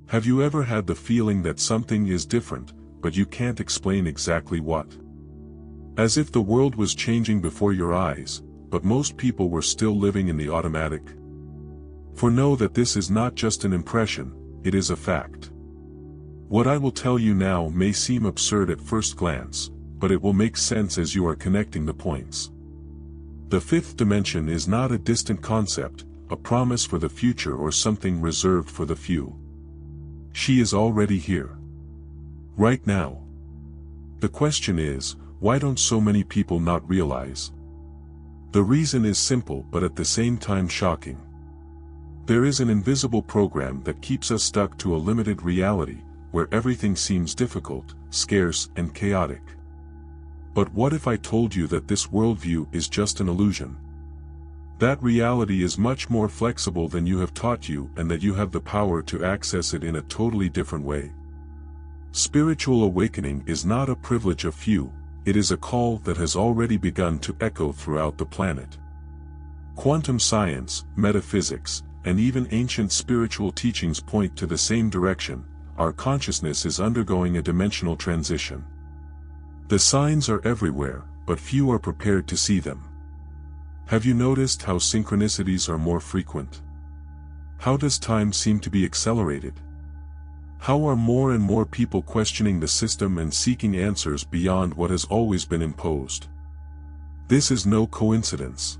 Have you ever had the feeling that something is different, but you can't explain exactly what? As if the world was changing before your eyes, but most people were still living in the automatic. For know that this is not just an impression, it is a fact. What I will tell you now may seem absurd at first glance, but it will make sense as you are connecting the points. The fifth dimension is not a distant concept, a promise for the future or something reserved for the few. She is already here. Right now. The question is, why don't so many people not realize? The reason is simple but at the same time shocking. There is an invisible program that keeps us stuck to a limited reality, where everything seems difficult, scarce, and chaotic. But what if I told you that this worldview is just an illusion? That reality is much more flexible than you have taught you and that you have the power to access it in a totally different way. Spiritual awakening is not a privilege of few, it is a call that has already begun to echo throughout the planet. Quantum science, metaphysics, and even ancient spiritual teachings point to the same direction: our consciousness is undergoing a dimensional transition. The signs are everywhere, but few are prepared to see them. Have you noticed how synchronicities are more frequent? How does time seem to be accelerated? How are more and more people questioning the system and seeking answers beyond what has always been imposed? This is no coincidence.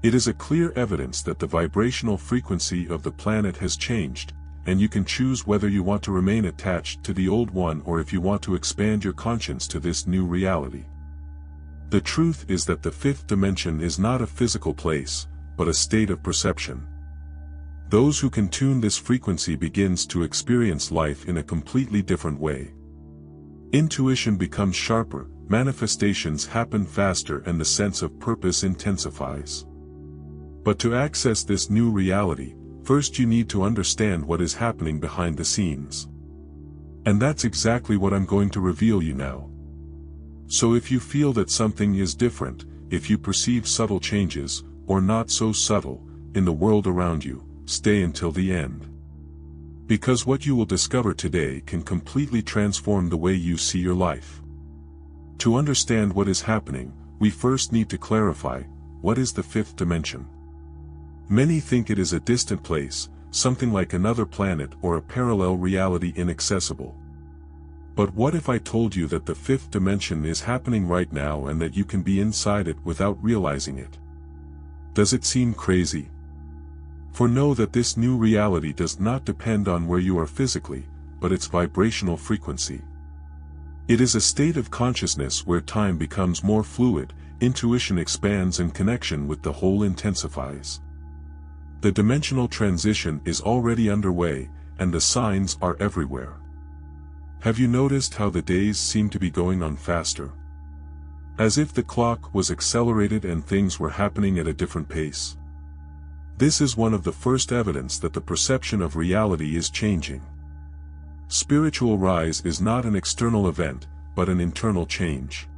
It is a clear evidence that the vibrational frequency of the planet has changed, and you can choose whether you want to remain attached to the old one or if you want to expand your conscience to this new reality. The truth is that the fifth dimension is not a physical place, but a state of perception. Those who can tune this frequency begins to experience life in a completely different way. Intuition becomes sharper, manifestations happen faster, and the sense of purpose intensifies. But to access this new reality, first you need to understand what is happening behind the scenes. And that's exactly what I'm going to reveal you now. So if you feel that something is different, if you perceive subtle changes, or not so subtle, in the world around you, stay until the end. Because what you will discover today can completely transform the way you see your life. To understand what is happening, we first need to clarify, what is the fifth dimension? Many think it is a distant place, something like another planet or a parallel reality inaccessible. But what if I told you that the fifth dimension is happening right now and that you can be inside it without realizing it? Does it seem crazy? For know that this new reality does not depend on where you are physically, but its vibrational frequency. It is a state of consciousness where time becomes more fluid, intuition expands and connection with the whole intensifies. The dimensional transition is already underway, and the signs are everywhere. Have you noticed how the days seem to be going on faster? As if the clock was accelerated and things were happening at a different pace. This is one of the first evidence that the perception of reality is changing. Spiritual rise is not an external event, but an internal change.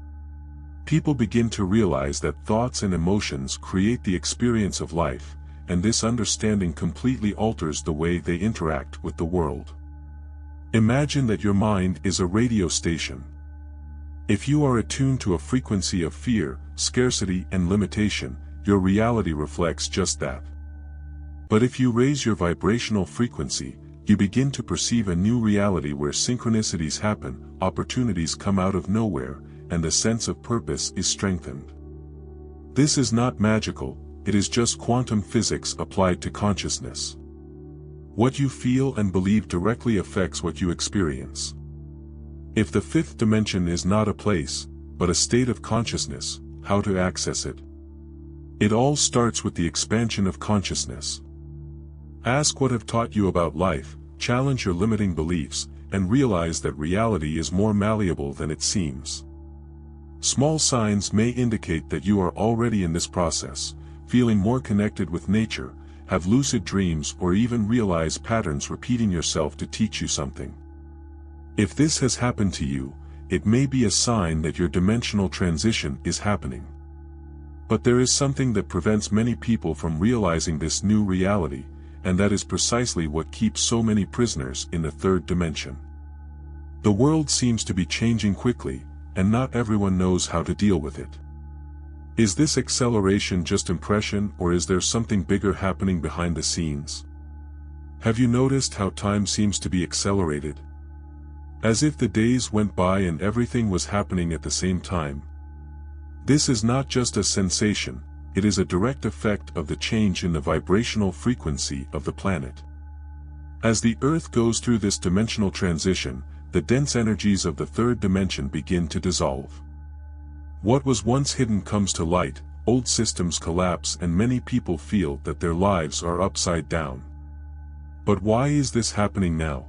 People begin to realize that thoughts and emotions create the experience of life, and this understanding completely alters the way they interact with the world. Imagine that your mind is a radio station. If you are attuned to a frequency of fear, scarcity, and limitation, your reality reflects just that. But if you raise your vibrational frequency, you begin to perceive a new reality where synchronicities happen, opportunities come out of nowhere, and the sense of purpose is strengthened. This is not magical, it is just quantum physics applied to consciousness. What you feel and believe directly affects what you experience. If the fifth dimension is not a place, but a state of consciousness, how to access it? It all starts with the expansion of consciousness. Ask what have taught you about life, challenge your limiting beliefs, and realize that reality is more malleable than it seems. Small signs may indicate that you are already in this process, feeling more connected with nature, have lucid dreams, or even realize patterns repeating yourself to teach you something. If this has happened to you, it may be a sign that your dimensional transition is happening. But there is something that prevents many people from realizing this new reality, and that is precisely what keeps so many prisoners in the third dimension. The world seems to be changing quickly, and not everyone knows how to deal with it. Is this acceleration just impression, or is there something bigger happening behind the scenes? Have you noticed how time seems to be accelerated? As if the days went by and everything was happening at the same time. This is not just a sensation, it is a direct effect of the change in the vibrational frequency of the planet. As the Earth goes through this dimensional transition, the dense energies of the third dimension begin to dissolve. What was once hidden comes to light, old systems collapse, and many people feel that their lives are upside down. But why is this happening now?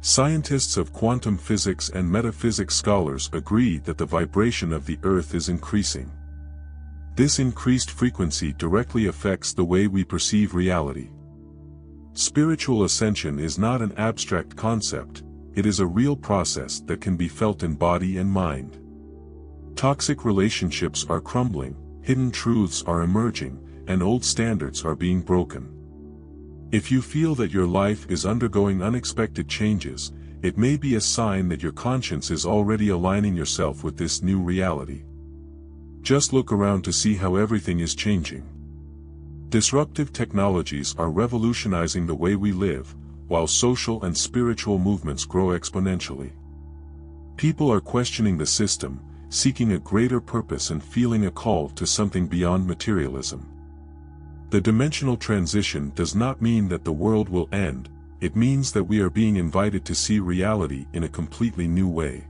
Scientists of quantum physics and metaphysics scholars agree that the vibration of the Earth is increasing. This increased frequency directly affects the way we perceive reality. Spiritual ascension is not an abstract concept, it is a real process that can be felt in body and mind. Toxic relationships are crumbling, hidden truths are emerging, and old standards are being broken. If you feel that your life is undergoing unexpected changes, it may be a sign that your conscience is already aligning yourself with this new reality. Just look around to see how everything is changing. Disruptive technologies are revolutionizing the way we live, while social and spiritual movements grow exponentially. People are questioning the system, seeking a greater purpose and feeling a call to something beyond materialism. The dimensional transition does not mean that the world will end, it means that we are being invited to see reality in a completely new way.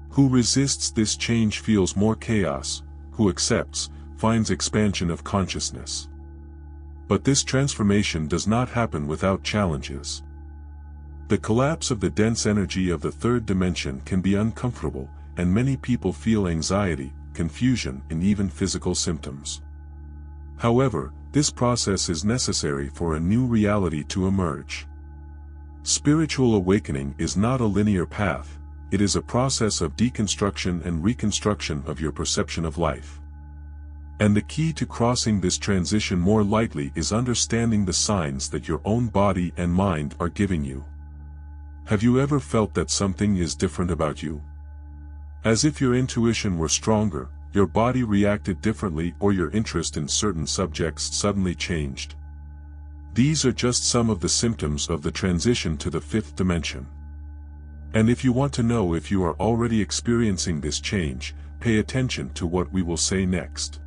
Who resists this change feels more chaos, who accepts, finds expansion of consciousness. But this transformation does not happen without challenges. The collapse of the dense energy of the third dimension can be uncomfortable, and many people feel anxiety, confusion, and even physical symptoms. However, this process is necessary for a new reality to emerge. Spiritual awakening is not a linear path, it is a process of deconstruction and reconstruction of your perception of life. And the key to crossing this transition more lightly is understanding the signs that your own body and mind are giving you. Have you ever felt that something is different about you? As if your intuition were stronger, your body reacted differently, or your interest in certain subjects suddenly changed. These are just some of the symptoms of the transition to the fifth dimension. And if you want to know if you are already experiencing this change, pay attention to what we will say next.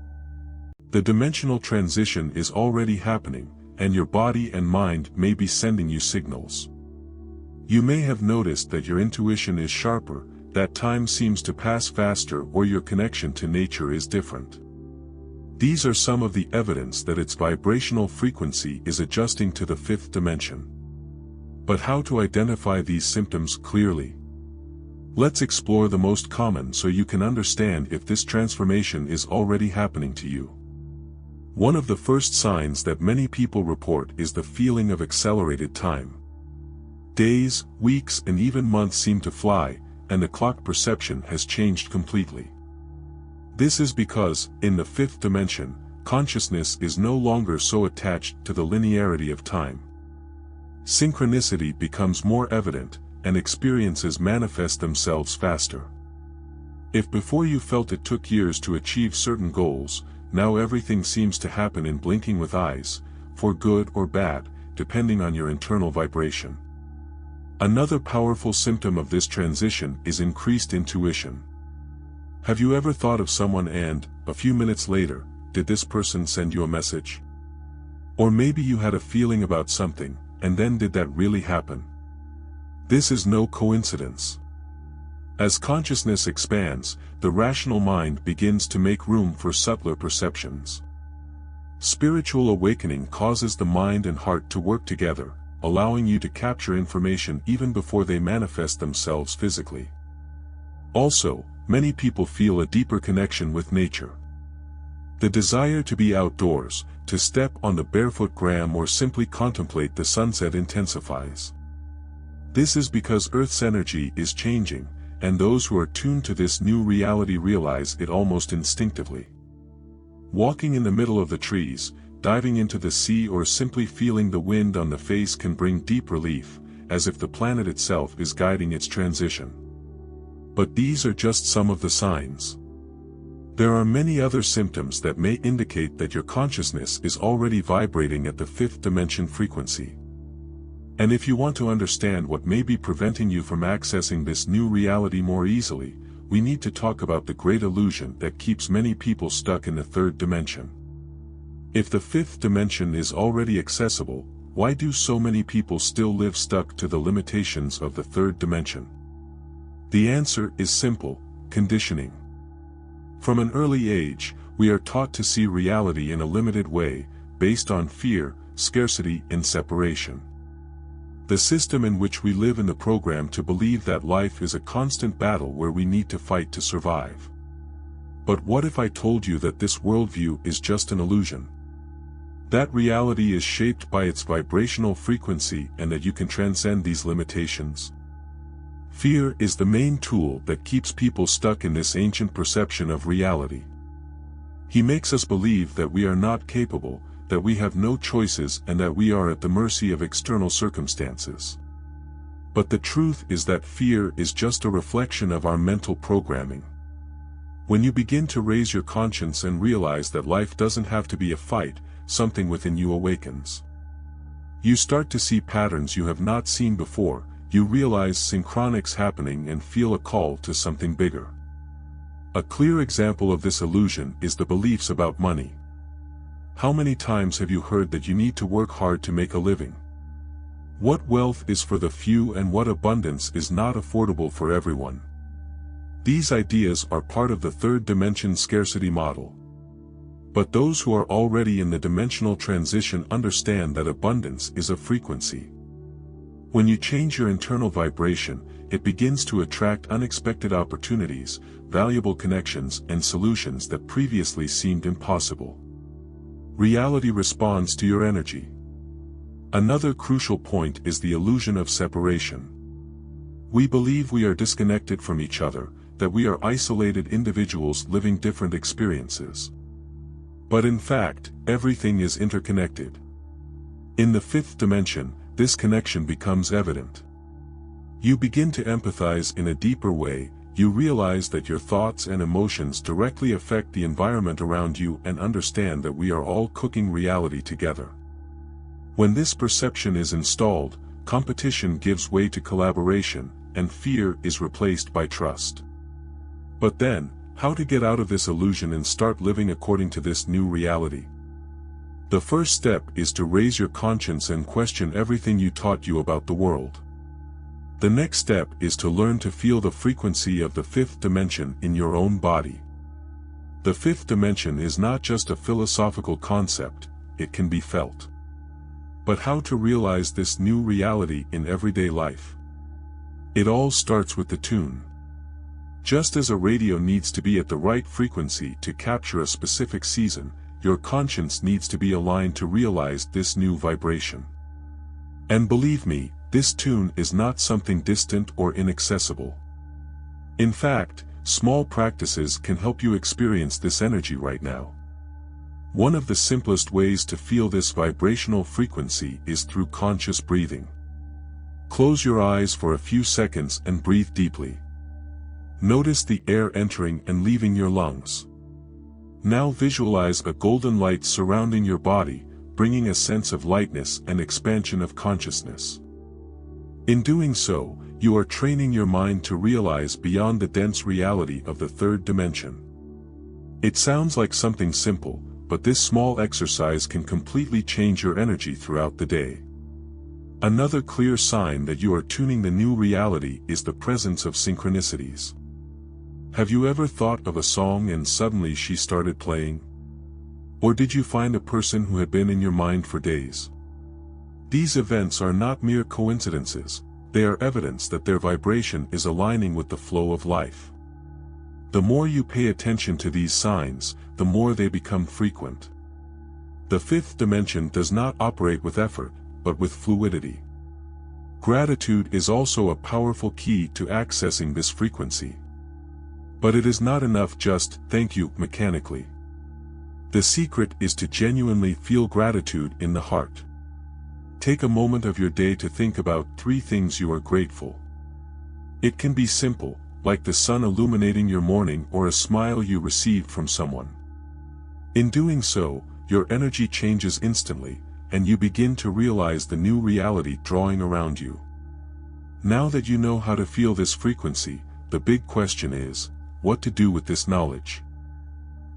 The dimensional transition is already happening, and your body and mind may be sending you signals. You may have noticed that your intuition is sharper, that time seems to pass faster, or your connection to nature is different. These are some of the evidence that its vibrational frequency is adjusting to the fifth dimension. But how to identify these symptoms clearly? Let's explore the most common so you can understand if this transformation is already happening to you. One of the first signs that many people report is the feeling of accelerated time. Days, weeks, and even months seem to fly, and the clock perception has changed completely. This is because, in the fifth dimension, consciousness is no longer so attached to the linearity of time. Synchronicity becomes more evident, and experiences manifest themselves faster. If before you felt it took years to achieve certain goals, now everything seems to happen in blinking with eyes, for good or bad, depending on your internal vibration. Another powerful symptom of this transition is increased intuition. Have you ever thought of someone and, a few minutes later, did this person send you a message? Or maybe you had a feeling about something, and then did that really happen? This is no coincidence. As consciousness expands, the rational mind begins to make room for subtler perceptions. Spiritual awakening causes the mind and heart to work together, allowing you to capture information even before they manifest themselves physically. Also, many people feel a deeper connection with nature. The desire to be outdoors, to step on the barefoot gram or simply contemplate the sunset intensifies. This is because Earth's energy is changing, and those who are tuned to this new reality realize it almost instinctively. Walking in the middle of the trees, diving into the sea or simply feeling the wind on the face can bring deep relief, as if the planet itself is guiding its transition. But these are just some of the signs. There are many other symptoms that may indicate that your consciousness is already vibrating at the fifth dimension frequency. And if you want to understand what may be preventing you from accessing this new reality more easily, we need to talk about the great illusion that keeps many people stuck in the third dimension. If the fifth dimension is already accessible, why do so many people still live stuck to the limitations of the third dimension? The answer is simple: conditioning. From an early age, we are taught to see reality in a limited way, based on fear, scarcity, and separation. The system in which we live in the program to believe that life is a constant battle where we need to fight to survive. But what if I told you that this worldview is just an illusion? That reality is shaped by its vibrational frequency and that you can transcend these limitations? Fear is the main tool that keeps people stuck in this ancient perception of reality. He makes us believe that we are not capable, that we have no choices, and that we are at the mercy of external circumstances. But the truth is that fear is just a reflection of our mental programming. When you begin to raise your conscience and realize that life doesn't have to be a fight, something within you awakens. You start to see patterns you have not seen before, you realize synchronics happening and feel a call to something bigger. A clear example of this illusion is the beliefs about money. How many times have you heard that you need to work hard to make a living? What wealth is for the few and what abundance is not affordable for everyone? These ideas are part of the third dimension scarcity model. But those who are already in the dimensional transition understand that abundance is a frequency. When you change your internal vibration, it begins to attract unexpected opportunities, valuable connections, and solutions that previously seemed impossible. Reality responds to your energy. Another crucial point is the illusion of separation. We believe we are disconnected from each other, that we are isolated individuals living different experiences. But in fact, everything is interconnected. In the fifth dimension, this connection becomes evident. You begin to empathize in a deeper way, you realize that your thoughts and emotions directly affect the environment around you and understand that we are all cooking reality together. When this perception is installed, competition gives way to collaboration, and fear is replaced by trust. But then, how to get out of this illusion and start living according to this new reality? The first step is to raise your conscience and question everything you taught you about the world. The next step is to learn to feel the frequency of the fifth dimension in your own body. The fifth dimension is not just a philosophical concept, it can be felt. But how to realize this new reality in everyday life? It all starts with the tune. Just as a radio needs to be at the right frequency to capture a specific season, your conscience needs to be aligned to realize this new vibration. And believe me, this tune is not something distant or inaccessible. In fact, small practices can help you experience this energy right now. One of the simplest ways to feel this vibrational frequency is through conscious breathing. Close your eyes for a few seconds and breathe deeply. Notice the air entering and leaving your lungs. Now visualize a golden light surrounding your body, bringing a sense of lightness and expansion of consciousness. In doing so, you are training your mind to realize beyond the dense reality of the third dimension. It sounds like something simple, but this small exercise can completely change your energy throughout the day. Another clear sign that you are tuning the new reality is the presence of synchronicities. Have you ever thought of a song and suddenly she started playing? Or did you find a person who had been in your mind for days? These events are not mere coincidences, they are evidence that their vibration is aligning with the flow of life. The more you pay attention to these signs, the more they become frequent. The fifth dimension does not operate with effort, but with fluidity. Gratitude is also a powerful key to accessing this frequency. But it is not enough just, thank you, mechanically. The secret is to genuinely feel gratitude in the heart. Take a moment of your day to think about 3 things you are grateful. It can be simple, like the sun illuminating your morning or a smile you received from someone. In doing so, your energy changes instantly, and you begin to realize the new reality drawing around you. Now that you know how to feel this frequency, the big question is, what to do with this knowledge?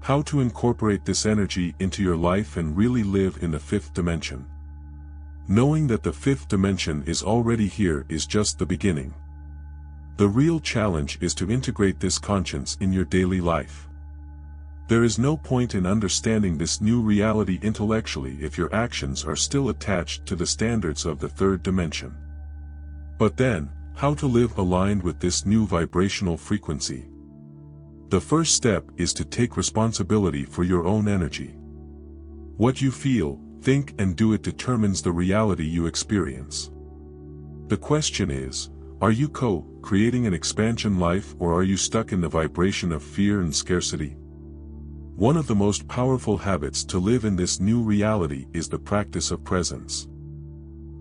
How to incorporate this energy into your life and really live in the 5th dimension. Knowing that the 5th dimension is already here is just the beginning. The real challenge is to integrate this conscience in your daily life. There is no point in understanding this new reality intellectually if your actions are still attached to the standards of the 3rd dimension. But then, how to live aligned with this new vibrational frequency? The first step is to take responsibility for your own energy. What you feel, think and do it determines the reality you experience. The question is, are you co-creating an expansion life or are you stuck in the vibration of fear and scarcity? One of the most powerful habits to live in this new reality is the practice of presence.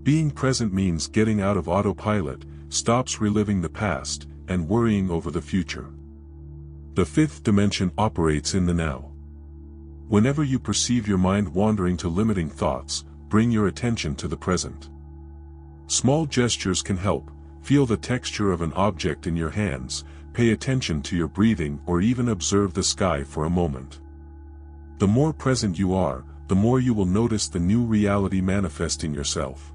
Being present means getting out of autopilot, stops reliving the past, and worrying over the future. The 5th dimension operates in the now. Whenever you perceive your mind wandering to limiting thoughts, bring your attention to the present. Small gestures can help. Feel the texture of an object in your hands, pay attention to your breathing or even observe the sky for a moment. The more present you are, the more you will notice the new reality manifesting yourself.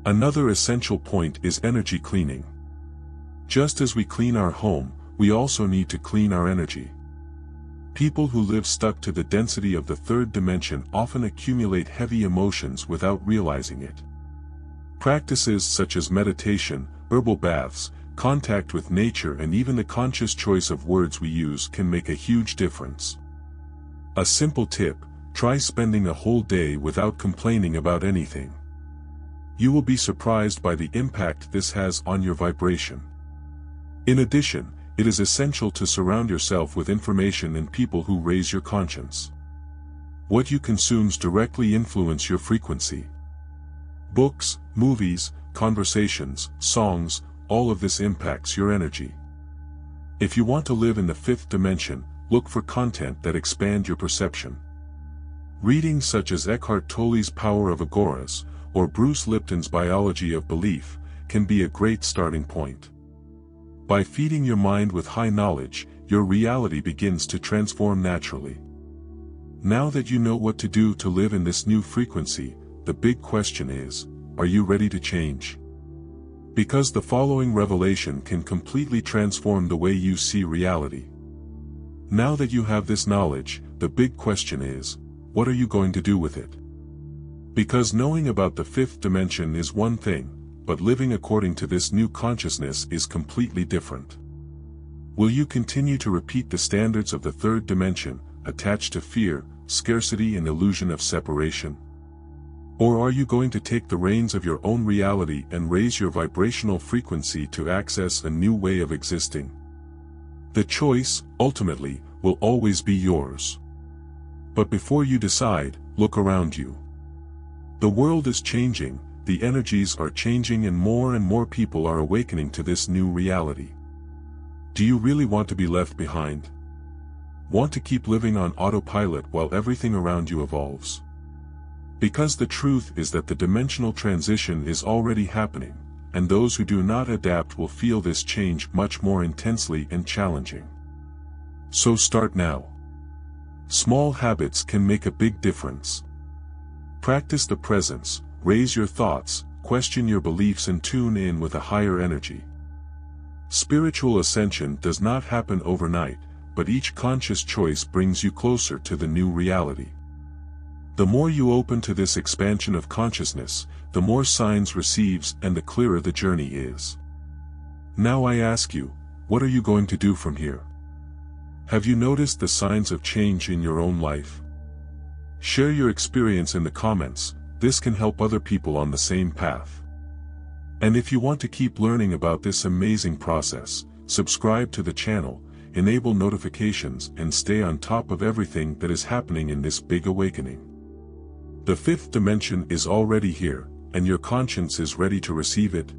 Another essential point is energy cleaning. Just as we clean our home, we also need to clean our energy. People who live stuck to the density of the 3rd dimension often accumulate heavy emotions without realizing it. Practices such as meditation, herbal baths, contact with nature and even the conscious choice of words we use can make a huge difference. A simple tip, try spending a whole day without complaining about anything. You will be surprised by the impact this has on your vibration. In addition, it is essential to surround yourself with information and people who raise your conscience. What you consume directly influences your frequency. Books, movies, conversations, songs, all of this impacts your energy. If you want to live in the 5th dimension, look for content that expand your perception. Reading such as Eckhart Tolle's Power of Agoras, or Bruce Lipton's Biology of Belief, can be a great starting point. By feeding your mind with high knowledge, your reality begins to transform naturally. Now that you know what to do to live in this new frequency, the big question is, are you ready to change? Because the following revelation can completely transform the way you see reality. Now that you have this knowledge, the big question is, what are you going to do with it? Because knowing about the 5th dimension is one thing, but living according to this new consciousness is completely different. Will you continue to repeat the standards of the 3rd dimension, attached to fear, scarcity and illusion of separation? Or are you going to take the reins of your own reality and raise your vibrational frequency to access a new way of existing? The choice, ultimately, will always be yours. But before you decide, look around you. The world is changing, the energies are changing and more people are awakening to this new reality. Do you really want to be left behind? Want to keep living on autopilot while everything around you evolves? Because the truth is that the dimensional transition is already happening, and those who do not adapt will feel this change much more intensely and challenging. So start now. Small habits can make a big difference. Practice the presence, raise your thoughts, question your beliefs and tune in with a higher energy. Spiritual ascension does not happen overnight, but each conscious choice brings you closer to the new reality. The more you open to this expansion of consciousness, the more signs receives and the clearer the journey is. Now I ask you, what are you going to do from here? Have you noticed the signs of change in your own life? Share your experience in the comments, this can help other people on the same path. And if you want to keep learning about this amazing process, subscribe to the channel, enable notifications and stay on top of everything that is happening in this big awakening. The fifth dimension is already here, and your conscience is ready to receive it,